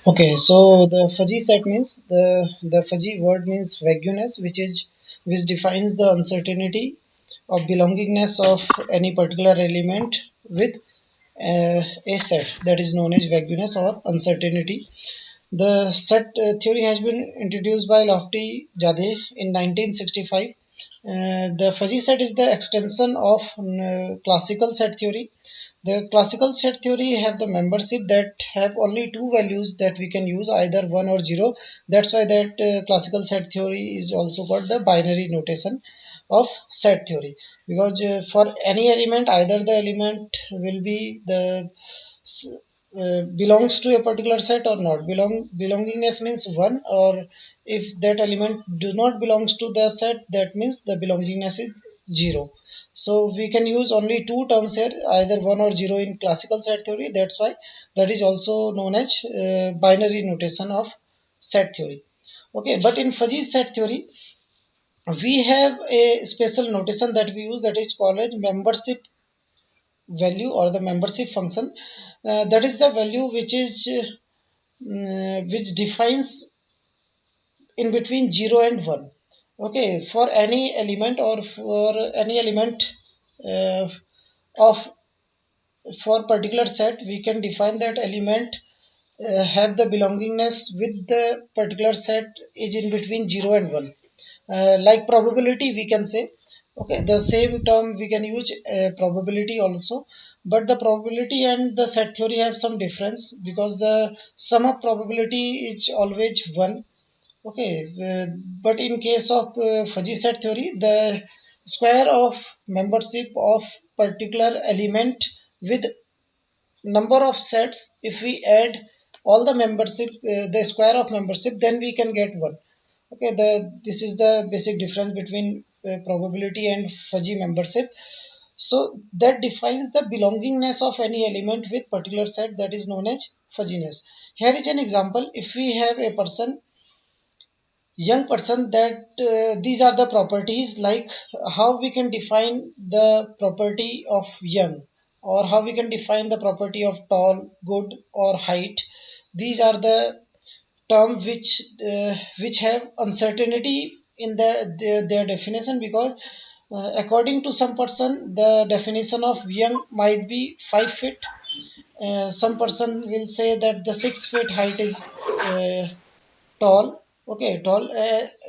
Okay, so the fuzzy set means the fuzzy word means vagueness, which defines the uncertainty of belongingness of any particular element with a set that is known as vagueness or uncertainty. The set theory has been introduced by Lofty Jade in 1965. The fuzzy set is the extension of classical set theory. The classical set theory have the membership that have only two values that we can use, either 1 or 0. That's why that classical set theory is also called the binary notation of set theory, because for any element, either the element will be the belongs to a particular set or not. Belongingness means 1, or if that element do not belongs to the set, that means the belongingness is 0. So we can use only two terms here, either 1 or 0 in classical set theory. That's why that is also known as binary notation of set theory. Okay, but in fuzzy set theory, we have a special notation that we use, that is called as membership value or the membership function. That is the value which defines in between 0 and 1. Okay, for any element or for any element uh, of for particular set, we can define that element have the belongingness with the particular set is in between 0 and 1. Like probability, we can say. Okay, the same term we can use probability also, but the probability and the set theory have some difference, because the sum of probability is always 1. Okay, but in case of fuzzy set theory, the square of membership of particular element with number of sets, if we add all the membership, the square of membership, then we can get 1. Okay, the this is the basic difference between probability and fuzzy membership. So that defines the belongingness of any element with particular set, that is known as fuzziness. Here is an example. If we have a young person, that these are the properties, like how we can define the property of young, or how we can define the property of tall, good, or height. These are the terms which have uncertainty in their definition, because according to some person, the definition of young might be 5 feet. Some person will say that the 6 feet height is tall. Okay, tall.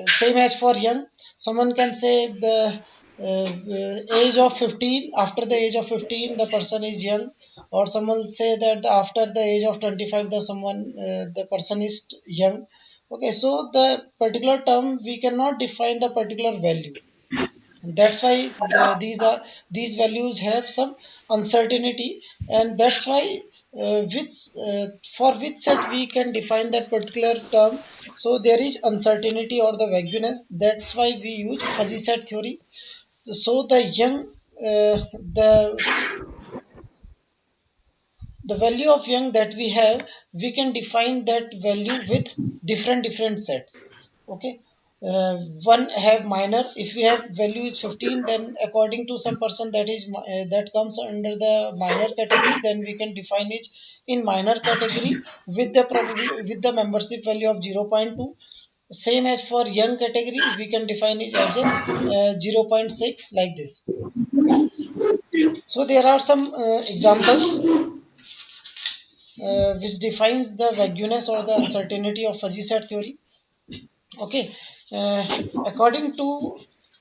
Same as for young, someone can say the age of 15, after the age of 15 the person is young, or someone will say that after the age of 25 the person is young. Okay, so the particular term we cannot define the particular value. That's why these values have some uncertainty, and that's why which for which set we can define that particular term. So there is uncertainty or the vagueness. That's why we use fuzzy set theory. So the value of young that we have, we can define that value with different sets. Okay, one have minor. If we have value is 15, then according to some person, that comes under the minor category, then we can define it in minor category with the probably with the membership value of 0.2. Same as for young category, we can define it as a 0.6, like this. Okay, so there are some examples which defines the vagueness or the uncertainty of fuzzy set theory. Okay, according to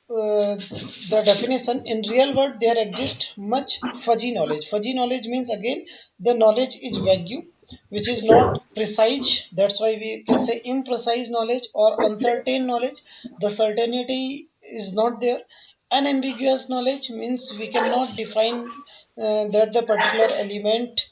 the definition, in real world there exists much fuzzy knowledge. Fuzzy knowledge means, again, the knowledge is vague, which is not precise. That's why we can say imprecise knowledge or uncertain knowledge. The certainty is not there. Unambiguous knowledge means we cannot define that the particular element,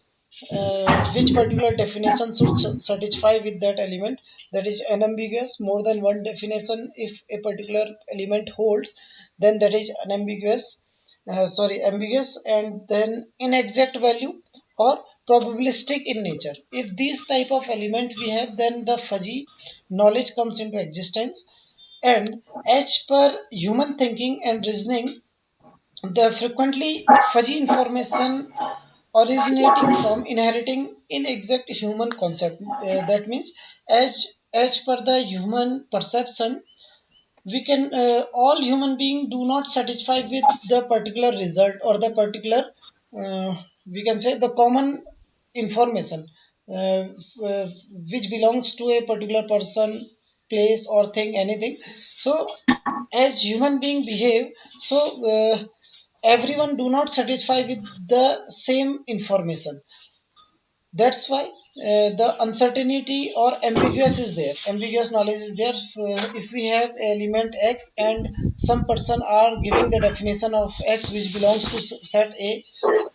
which particular definition should satisfy with that element. That is unambiguous. More than one definition, if a particular element holds, then that is unambiguous. Ambiguous. And then inexact value or probabilistic in nature. If these type of element we have, then the fuzzy knowledge comes into existence. And as per human thinking and reasoning, the frequently fuzzy information originating from inheriting inexact human concept. That means, as per the human perception, we can all human beings do not satisfy with the particular result or the particular, we can say, the common information, uh, uh, which belongs to a particular person, place, or thing, anything. So as human being behave, so everyone do not satisfy with the same information. That's why the uncertainty or ambiguous is there. Ambiguous knowledge is there. If we have element X and some person are giving the definition of X which belongs to set A,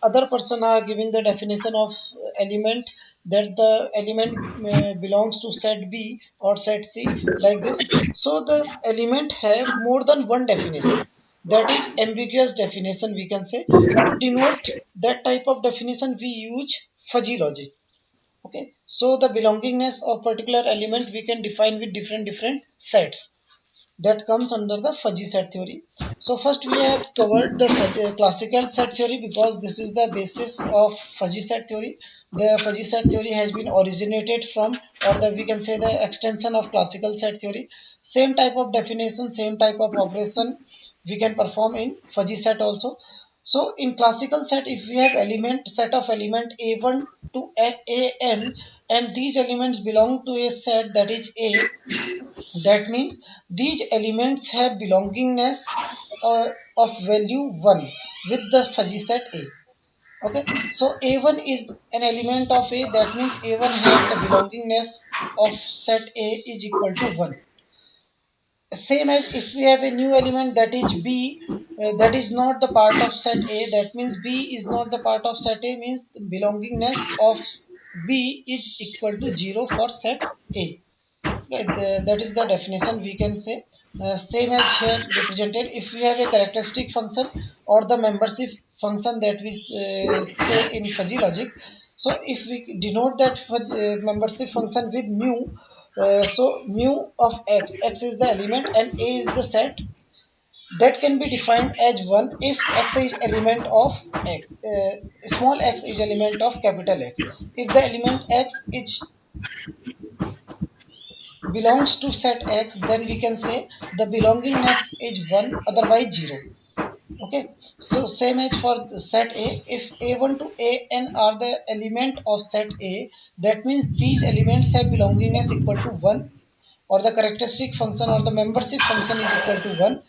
other person are giving the definition of element that the element belongs to set B or set C, like this. So the element have more than one definition. That is ambiguous definition, we can say. To denote that type of definition, we use fuzzy logic. Okay, so the belongingness of particular element we can define with different sets that comes under the fuzzy set theory. So first we have covered the classical set theory because this is the basis of fuzzy set theory. The fuzzy set theory has been originated from, or the we can say the extension of classical set theory. Same type of definition, same type of operation we can perform in fuzzy set also. So in classical set, if we have set of element a1 to an, and these elements belong to a set that is A, that means these elements have belongingness of value 1 with the fuzzy set A. Okay, so A1 is an element of A, that means A1 have the belongingness of set A is equal to 1. Same as if we have a new element that is B, that is not the part of set A, that means B is not the part of set A, means the belongingness of B is equal to 0 for set A. Yeah, that is the definition we can say. Same as here represented. If we have a characteristic function or the membership function that we say in fuzzy logic, so if we denote that membership function with mu, so mu of x is the element and a is the set, that can be defined as 1 if x is element of x, small x is element of capital X. If the element x is belongs to set X, then we can say the belongingness is 1, otherwise 0. Okay, so same as for the set A, if A1 to AN are the element of set A, that means these elements have belongingness equal to 1, or the characteristic function or the membership function is equal to 1.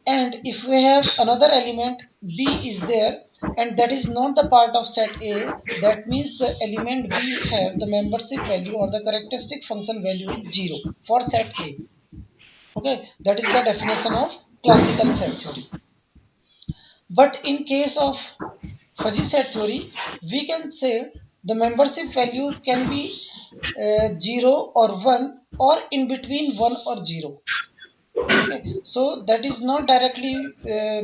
And if we have another element B is there and that is not the part of set A, that means the element B have the membership value or the characteristic function value is 0 for set A. Okay, that is the definition of classical set theory. But in case of fuzzy set theory, we can say the membership value can be 0 or 1 or in between 1 or 0. Okay, so that is not directly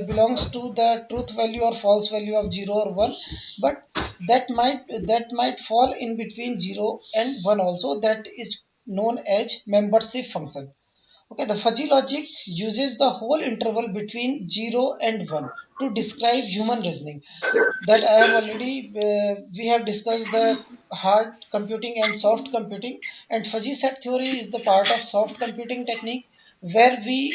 belongs to the truth value or false value of 0 or 1, but that might fall in between 0 and 1 also. That is known as membership function. Okay, the fuzzy logic uses the whole interval between 0 and 1 to describe human reasoning. That I have already, we have discussed the hard computing and soft computing, and fuzzy set theory is the part of soft computing technique where we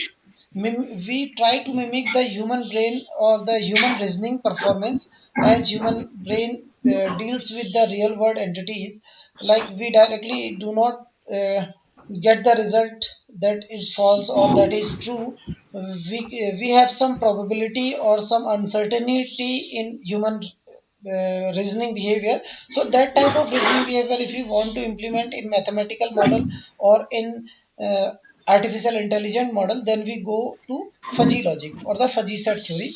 try to mimic the human brain or the human reasoning performance as human brain deals with the real world entities. Like we directly do not get the result that is false or that is true. We have some probability or some uncertainty in human reasoning behavior. So that type of reasoning behavior, if you want to implement in mathematical model or in artificial intelligent model, then we go to fuzzy logic or the fuzzy set theory.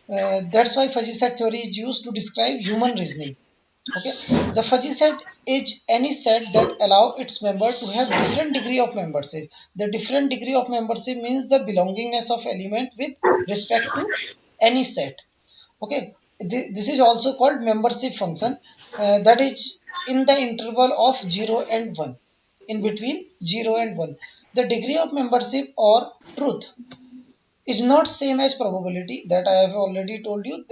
That's why fuzzy set theory is used to describe human reasoning. Okay, the fuzzy set is any set that allow its member to have different degree of membership. The different degree of membership means the belongingness of element with respect to any set. Okay, this is also called membership function, that is in the interval of 0 and 1, in between 0 and 1. The degree of membership or truth is not same as probability, that I have already told you.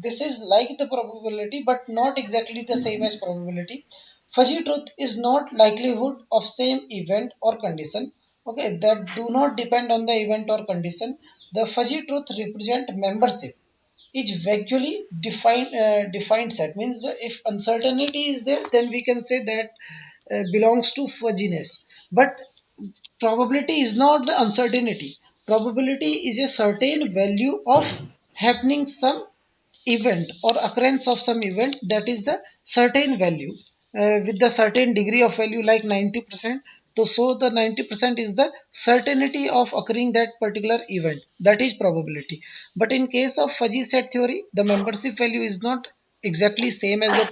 This is like the probability but not exactly the same as probability. Fuzzy truth is not likelihood of same event or condition. Okay, that do not depend on the event or condition. The fuzzy truth represent membership. Is vaguely defined set, means if uncertainty is there, then we can say that belongs to fuzziness. But probability is not the uncertainty. Probability is a certain value of happening some event or occurrence of some event, that is the certain value with the certain degree of value like 90%. So the 90% is the certainty of occurring that particular event, that is probability. But in case of fuzzy set theory, the membership value is not exactly same as the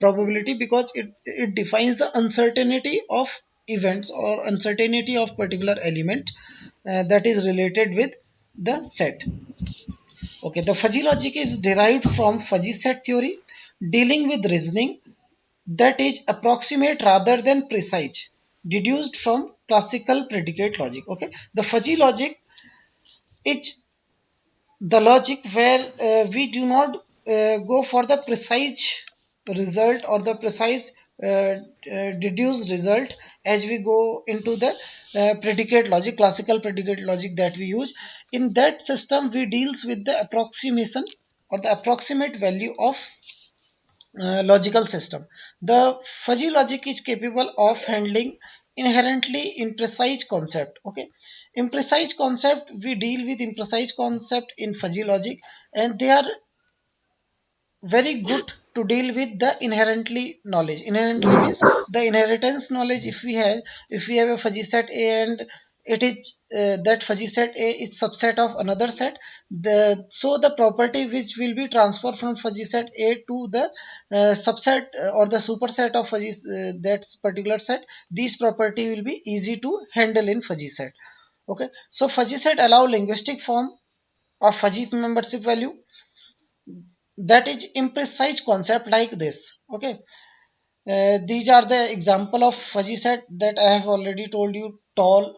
probability, because it defines the uncertainty of events or uncertainty of particular element that is related with the set. Okay, the fuzzy logic is derived from fuzzy set theory, dealing with reasoning that is approximate rather than precise, deduced from classical predicate logic. Okay, the fuzzy logic is the logic where we do not go for the precise result or the precise deduced result as we go into the predicate logic, classical predicate logic that we use. In that system we deals with the approximation or the approximate value of logical system. The fuzzy logic is capable of handling inherently imprecise concept. Okay, imprecise concept, we deal with imprecise concept in fuzzy logic, and they are very good to deal with the inherently knowledge. Inherently means the inheritance knowledge. If we have a fuzzy set A and it is that fuzzy set A is subset of another set, the property which will be transferred from fuzzy set A to the subset or the superset of fuzzy that particular set, this property will be easy to handle in fuzzy set. Okay, so fuzzy set allow linguistic form of fuzzy membership value that is imprecise concept like this. Okay, these are the example of fuzzy set that I have already told you. Tall,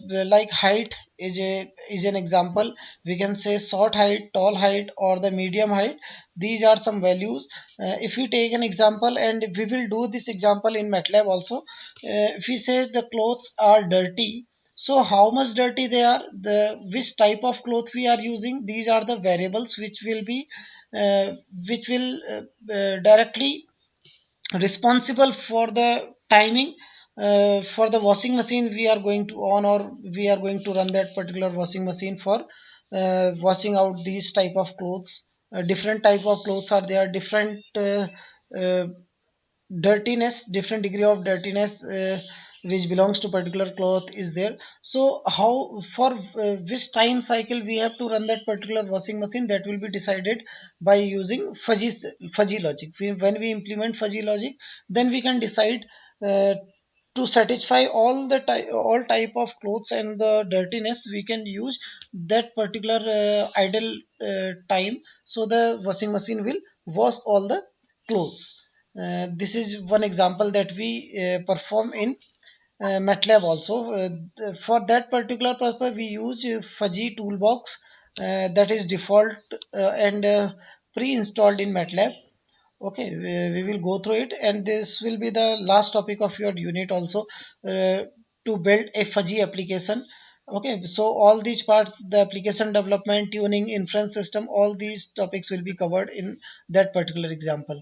like height is an example. We can say short height, tall height, or the medium height. These are some values. If we take an example, and we will do this example in MATLAB also. If we say the clothes are dirty, so how much dirty they are, the which type of cloth we are using, these are the variables uh, which will directly responsible for the timing for the washing machine we are going to on, or we are going to run that particular washing machine for washing out these type of clothes. Different type of clothes are there, different uh, dirtiness, different degree of dirtiness which belongs to particular cloth is there. So how for which time cycle we have to run that particular washing machine, that will be decided by using fuzzy logic. When we implement fuzzy logic, then we can decide to satisfy all type of clothes and the dirtiness, we can use that particular idle time, so the washing machine will wash all the clothes. This is one example that we perform in MATLAB also. For that particular purpose, we use Fuzzy Toolbox that is default and pre-installed in MATLAB. Okay, we will go through it, and this will be the last topic of your unit also, to build a fuzzy application. Okay, so all these parts, the application development, tuning, inference system, all these topics will be covered in that particular example.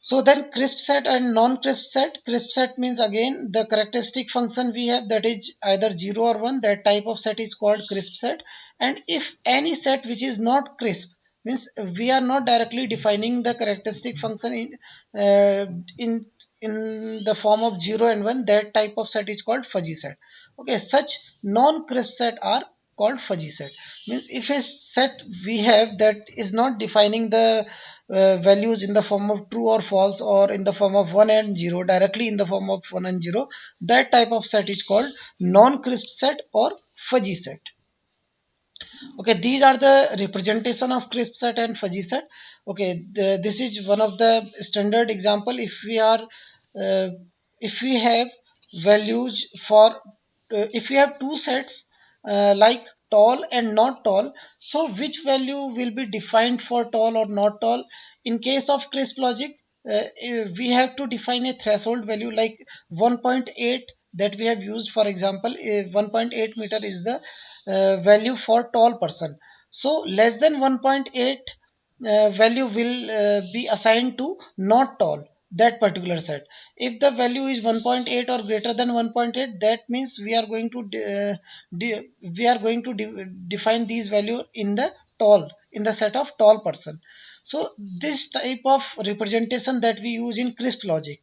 So then crisp set and non-crisp set. Crisp set means again the characteristic function we have, that is either 0 or 1. That type of set is called crisp set. And if any set which is not crisp, means we are not directly defining the characteristic function in in the form of 0 and 1, that type of set is called fuzzy set. Okay, such non-crisp set are called fuzzy set. Means if a set we have that is not defining the values in the form of true or false, or in the form of 1 and 0, directly in the form of 1 and 0, that type of set is called non-crisp set or fuzzy set. Okay, these are the representation of crisp set and fuzzy set. Okay, this is one of the standard example. Uh, if we have values for if we have two sets like tall and not tall. So which value will be defined for tall or not tall? In case of crisp logic, we have to define a threshold value like 1.8 that we have used. For example, 1.8 meter is the value for tall person. So less than 1.8 value will be assigned to not tall, that particular set. If the value is 1.8 or greater than 1.8, that means we are going to we are going to define these value in the tall, in the set of tall person. So this type of representation that we use in crisp logic,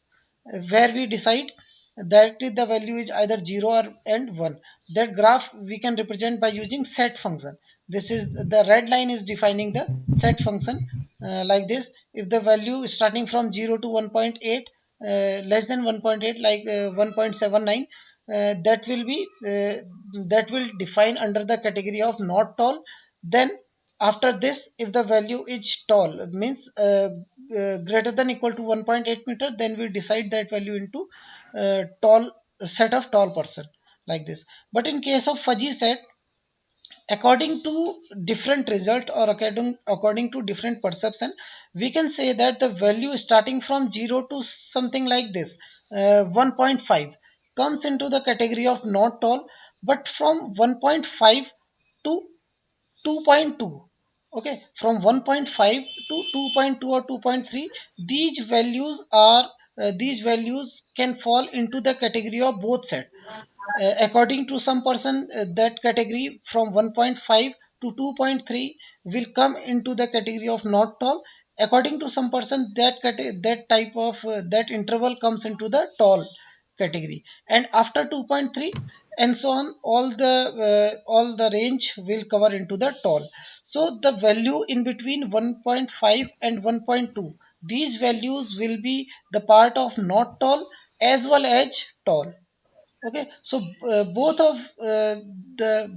where we decide that the value is either 0 or and 1. That graph we can represent by using set function. This is the red line is defining the set function, like this. If the value is starting from 0 to 1.8, less than 1.8, like 1.79, that will be that will define under the category of not tall. Then after this, if the value is tall, means greater than equal to 1.8 meter, then we decide that value into tall, set of tall person, like this. But in case of fuzzy set, according to different result or according to different perception, we can say that the value starting from 0 to something like this, 1.5, comes into the category of not tall. But from 1.5 to 2.2, okay, from 1.5 to 2.2 or 2.3, these values can fall into the category of both set. According to some person, that category from 1.5 to 2.3 will come into the category of not tall. According to some person, that type of that interval comes into the tall category. And after 2.3 and so on, all the range will cover into the tall. So the value in between 1.5 and 1.2, these values will be the part of not tall as well as tall. Okay, so both of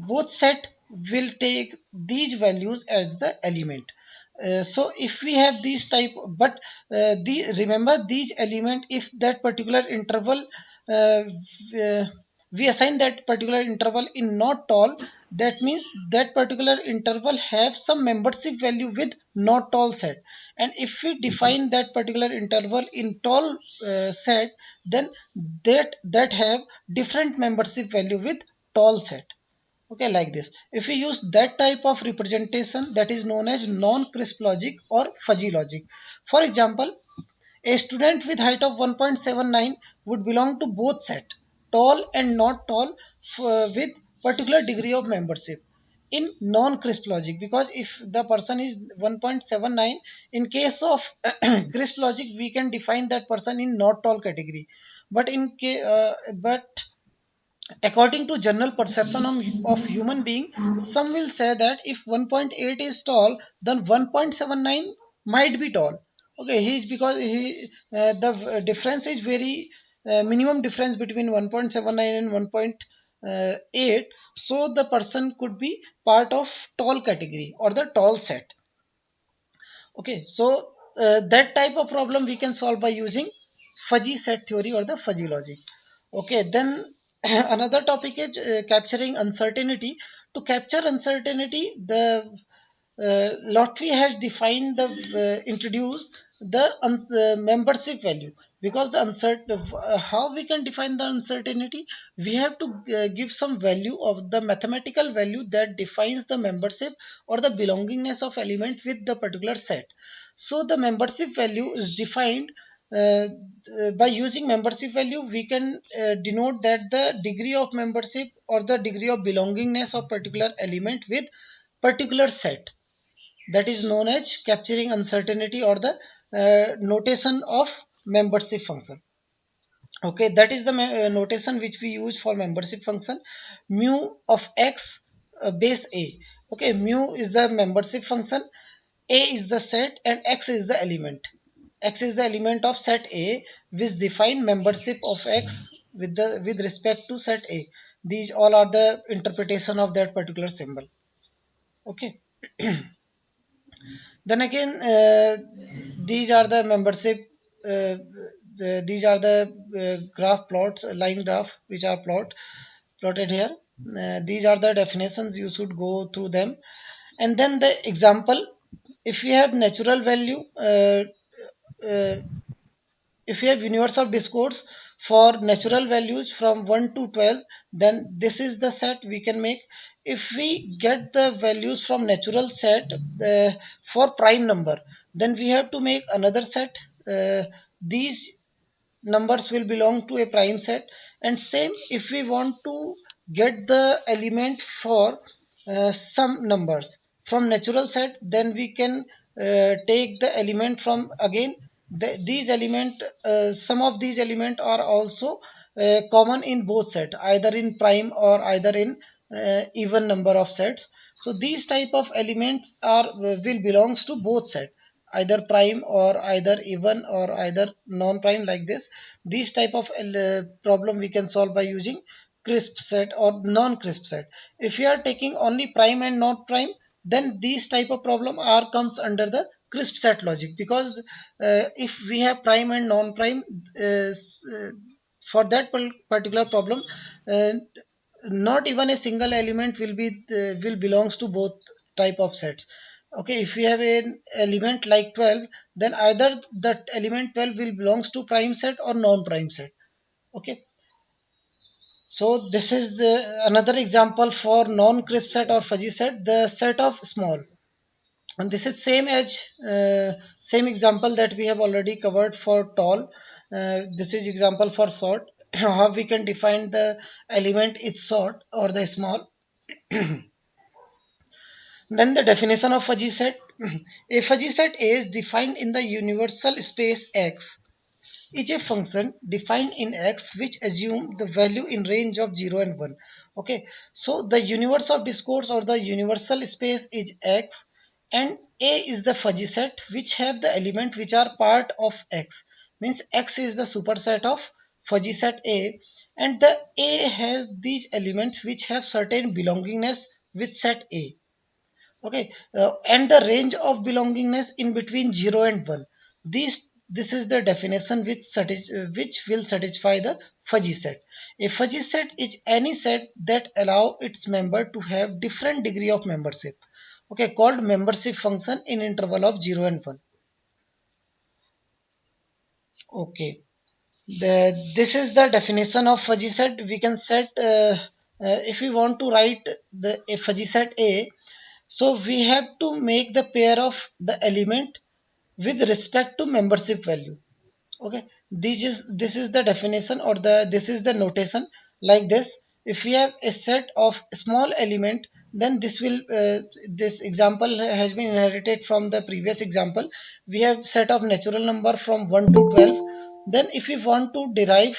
both set will take these values as the element. So if we have these type, but remember these element, if that particular interval, uh, uh, we assign that particular interval in not tall, that means that particular interval have some membership value with not tall set. And if we define that particular interval in tall set, then that have different membership value with tall set. Okay, like this. If we use that type of representation, that is known as non-crisp logic or fuzzy logic. For example, a student with height of 1.79 would belong to both set, tall and not tall, with particular degree of membership in non-crisp logic. Because if the person is 1.79, in case of crisp logic, we can define that person in not tall category. But but according to general perception of human being, some will say that if 1.8 is tall, then 1.79 might be tall. Okay, he is because the difference is very minimum difference between 1.79 and 1.8. So the person could be part of tall category or the tall set. Okay, so that type of problem we can solve by using fuzzy set theory or the fuzzy logic. Okay, then another topic is capturing uncertainty. To capture uncertainty, the Lottery has defined the introduced the membership value. Because the how we can define the uncertainty, we have to give some value of the mathematical value that defines the membership or the belongingness of element with the particular set. So the membership value is defined by using membership value. We can denote that the degree of membership or the degree of belongingness of particular element with particular set. That is known as capturing uncertainty or the notation of membership function. Okay, that is the notation which we use for membership function. Mu of x base a. Okay, mu is the membership function, a is the set, and x is the element. X is the element of set a, which define membership of x with respect to set a. These all are the interpretation of that particular symbol. Okay. Then again, these are the membership. These are the graph plots, line graph, which are plotted here. These are the definitions, you should go through them. And then the example, if we have natural value, uh, if we have universe of discourse for natural values from 1 to 12, then this is the set we can make. If we get the values from natural set for prime number, then we have to make another set. These numbers will belong to a prime set. And same, if we want to get the element for some numbers from natural set, then we can take the element from again these element, some of these element are also common in both set, either in prime or either in even number of sets. So these type of elements are will belongs to both set, either prime or either even or either non-prime, like this. These type of problem we can solve by using crisp set or non-crisp set. If you are taking only prime and not prime, then these type of problem are comes under the crisp set logic, because if we have prime and non-prime, for that particular problem, uh, not even a single element will belongs to both type of sets. Okay, if we have an element like 12, then either that element 12 will belongs to prime set or non-prime set. Okay, so this is the another example for non-crisp set or fuzzy set, the set of small. And this is same as same example that we have already covered for tall. This is example for short. How we can define the element is short or the small. Then the definition of fuzzy set. A fuzzy set is defined in the universal space X is a function defined in X which assume the value in range of 0 and 1. Okay, so the universe of discourse or the universal space is X, and A is the fuzzy set which have the element which are part of X. Means X is the superset of fuzzy set A, and the A has these elements which have certain belongingness with set A. Okay, and the range of belongingness in between 0 and 1. This is the definition which will satisfy the fuzzy set. A fuzzy set is any set that allow its member to have different degree of membership, okay, called membership function in interval of 0 and 1. Okay, this is the definition of fuzzy set. We can set if we want to write the a fuzzy set A, so we have to make the pair of the element with respect to membership value. Okay, this is the definition or the this is the notation, like this. If we have a set of small element, then this example has been inherited from the previous example. We have set of natural number from 1 to 12. Then if we want to derive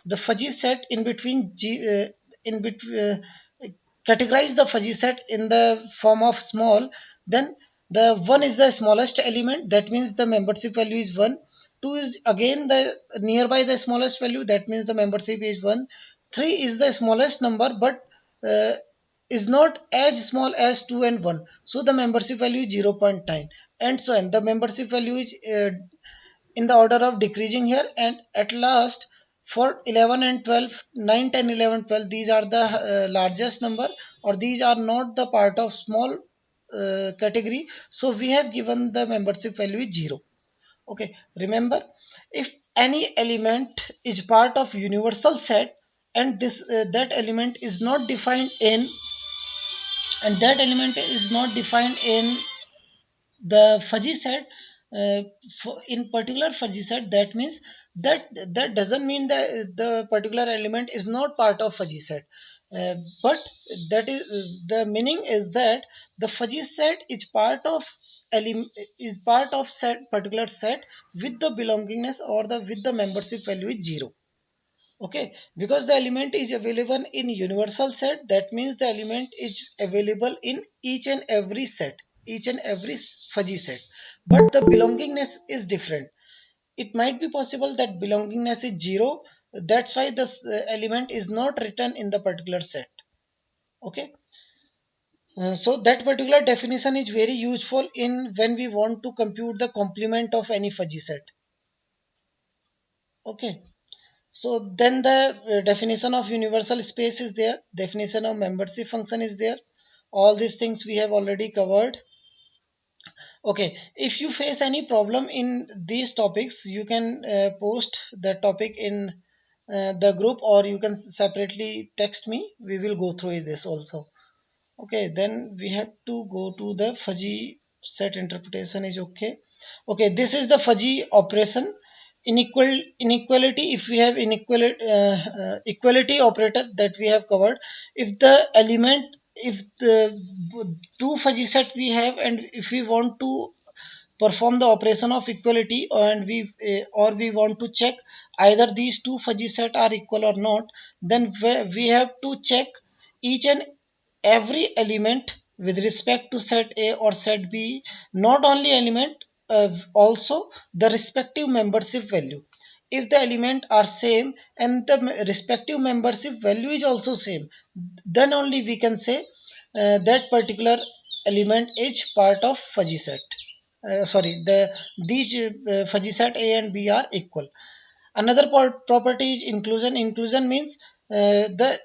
the fuzzy set in between in between categorize the fuzzy set in the form of small, then the 1 is the smallest element, that means the membership value is 1. 2 is again the nearby the smallest value, that means the membership is 1. 3 is the smallest number, but uh, is not as small as 2 and 1, so the membership value is 0.9, and so on. The membership value is in the order of decreasing here, and at last for 11 and 12, 9, 10, 11, 12, these are the largest number, or these are not the part of small category, so we have given the membership value is 0. Okay, remember, if any element is part of universal set, and this that element is not defined in and that element is not defined in the fuzzy set, in particular fuzzy set, that means that doesn't mean that the particular element is not part of fuzzy set, but that is the meaning is that the fuzzy set is part of is part of set particular set with the belongingness or the with the membership value is 0. Okay, because the element is available in universal set, that means the element is available in each and every set, each and every fuzzy set. But the belongingness is different. It might be possible that belongingness is 0. That's why this element is not written in the particular set. Okay. So that particular definition is very useful in when we want to compute the complement of any fuzzy set. Okay. So then the definition of universal space is there, definition of membership function is there. All these things we have already covered. Okay, if you face any problem in these topics, you can post the topic in the group, or you can separately text me. We will go through this also. Okay, then we have to go to the fuzzy set interpretation is okay. Okay, this is the fuzzy operation. Inequality, if we have inequality equality operator that we have covered, if the element, if the two fuzzy set we have, and if we want to perform the operation of equality, and we or we want to check either these two fuzzy set are equal or not, then we have to check each and every element with respect to set A or set B, not only element, also the respective membership value. If the element are same and the respective membership value is also same, then only we can say that particular element is part of fuzzy set. Sorry, these fuzzy set A and B are equal. Another property is inclusion. Inclusion means the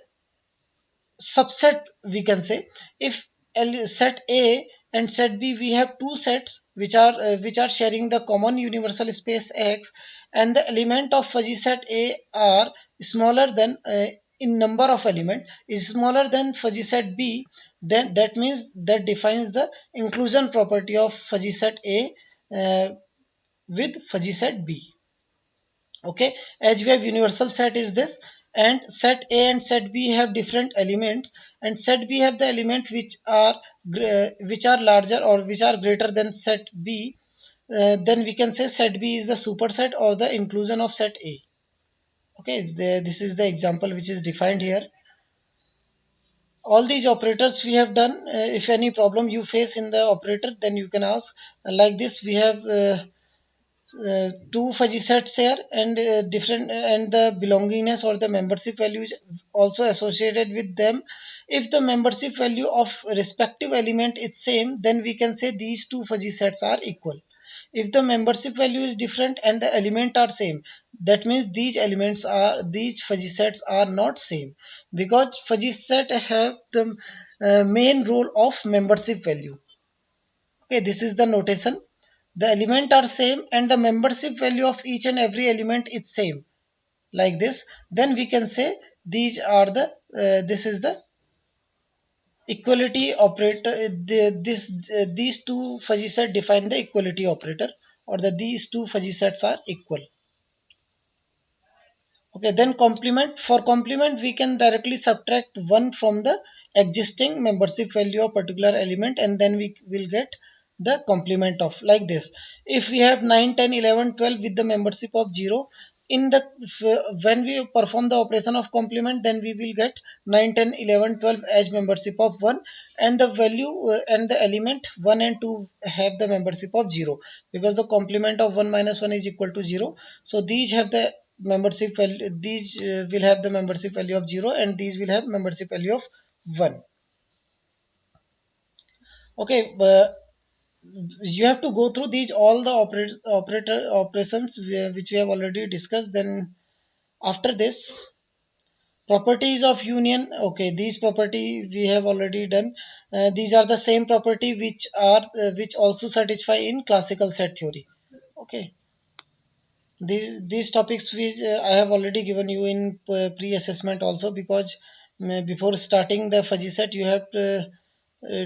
subset, we can say. If set A and set B, we have two sets which are sharing the common universal space X, and the element of fuzzy set A are smaller than in number of element is smaller than fuzzy set B, then that means that defines the inclusion property of fuzzy set A with fuzzy set B. Okay, as we have universal set is this, and set A and set B have different elements, and set B have the element which are larger or which are greater than set B, then we can say set B is the superset or the inclusion of set A. Okay, this is the example which is defined here. All these operators we have done. If any problem you face in the operator, then you can ask. Like this we have two fuzzy sets here, and different, and the belongingness or the membership value is also associated with them. If the membership value of respective element is same, then we can say these two fuzzy sets are equal. If the membership value is different and the element are same, that means these fuzzy sets are not same, because fuzzy set have the main role of membership value. Okay, this is the notation. The element are same and the membership value of each and every element is same, like this. Then we can say these are the this is the equality operator. These two fuzzy sets define the equality operator, or these two fuzzy sets are equal. Okay, then complement. For complement, we can directly subtract 1 from the existing membership value of particular element, and then we will get the complement of, like this. If we have 9, 10, 11, 12 with the membership of 0, in the when we perform the operation of complement, then we will get 9, 10, 11, 12 as membership of 1, and the value and the element 1 and 2 have the membership of 0, because the complement of 1 minus 1 is equal to 0. So these have the membership value, these will have the membership value of 0, and these will have membership value of 1. Okay, you have to go through these all the operator operations which we have already discussed. Then after this, properties of union. Okay, these property we have already done. These are the same property which also satisfy in classical set theory. Okay, these topics I have already given you in pre-assessment also, because before starting the fuzzy set uh,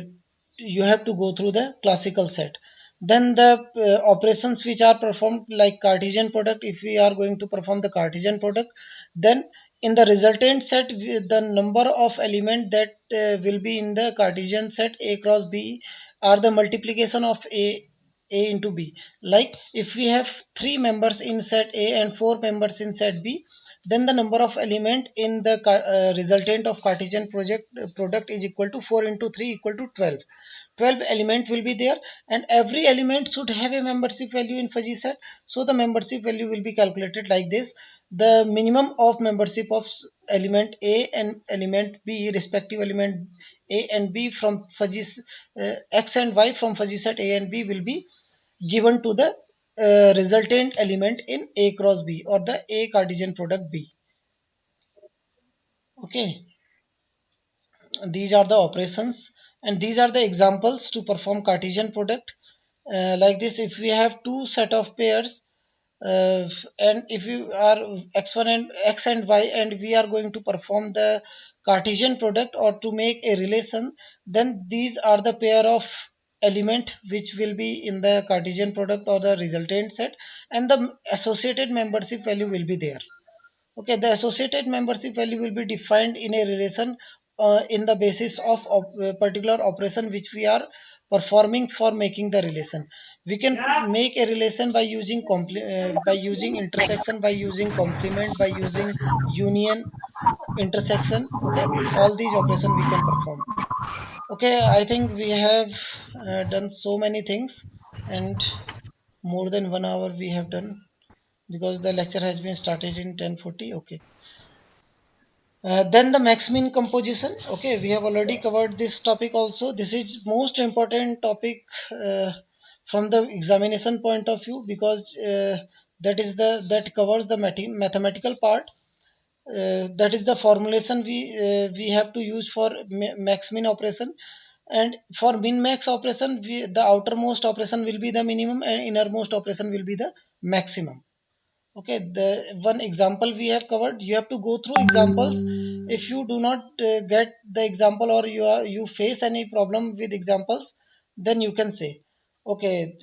you have to go through the classical set. Then the operations which are performed like Cartesian product, if we are going to perform the Cartesian product, then in the resultant set the number of element that will be in the Cartesian set A cross B are the multiplication of A into B. Like if we have three members in set A and four members in set B, then the number of element in the resultant of Cartesian product is equal to 4 into 3 equal to 12. 12 element will be there, and every element should have a membership value in fuzzy set. So the membership value will be calculated like this. The minimum of membership of element A and element B, respective element A and B from fuzzy X and Y from fuzzy set A and B will be given to the resultant element in A cross B or the A Cartesian product B. Okay, these are the operations and these are the examples to perform Cartesian product. Like this, if we have two set of pairs and if you are x1 and x and y and we are going to perform the Cartesian product or to make a relation, then these are the pair of element which will be in the Cartesian product or the resultant set, and the associated membership value will be there. Okay, the associated membership value will be defined in a relation in the basis of particular operation which we are performing for making the relation. We can make a relation by using by using intersection, by using complement, by using union, intersection. Okay, all these operations we can perform. Okay, I think we have done so many things and more than 1 hour we have done because the lecture has been started in 10:40. Okay. Then the max min composition. Okay, we have already covered this topic also. This is most important topic from the examination point of view because that covers the mathematical part. That is the formulation we have to use for max min operation. And for min max operation, the outermost operation will be the minimum and innermost operation will be the maximum. Okay, the one example we have covered, you have to go through examples. If you do not get the example or you face any problem with examples, then you can say okay,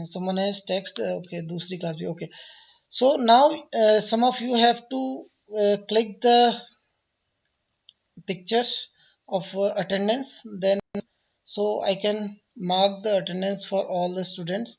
someone has text, okay, dusri class bhi, okay. So now some of you have to click the pictures of attendance, then so I can mark the attendance for all the students.